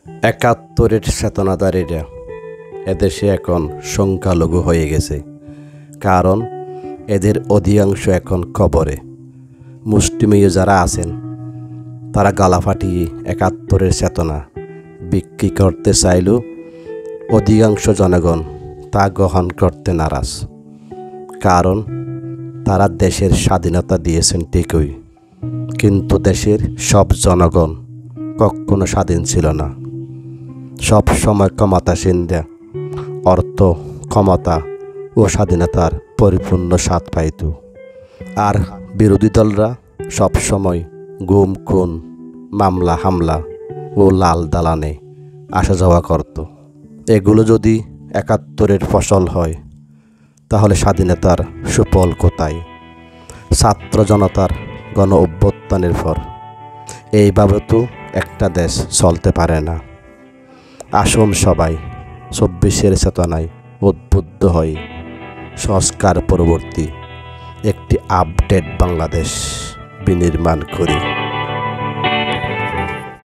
একাত্তরের চেতনাধারীরা এদেশে এখন সংখ্যালঘু হয়ে গেছে, কারণ এদের অধিকাংশ এখন কবরে। মুষ্টিমেয় যারা আছেন তারা গালা ফাটিয়ে একাত্তরের চেতনা বিক্রি করতে চাইলেও অধিকাংশ জনগণ তা গ্রহণ করতে নারাজ। কারণ তারা দেশের স্বাধীনতা দিয়েছেন ঠিকই, কিন্তু দেশের সব জনগণ কখনো স্বাধীন ছিল না। সব সময় ক্ষমতাসীনরা অর্থ, ক্ষমতা ও স্বাধীনতার পরিপূর্ণ স্বাদ পাইত, আর বিরোধী দলরা সবসময় গুম, খুন, মামলা হামলা ও লাল দালানে আসা যাওয়া করত। এগুলো যদি একাত্তরের ফসল হয়, তাহলে স্বাধীনতার সুফল কোথায়? ছাত্র জনতার গণ অভ্যুত্থানের পর এইভাবে তো একটা দেশ চলতে পারে না। আসুন সবাই ২৪-এর চেতনায় উদ্বুদ্ধ হয়ে সংস্কার পরবর্তী একটি আপডেট বাংলাদেশ বিনির্মাণ করি।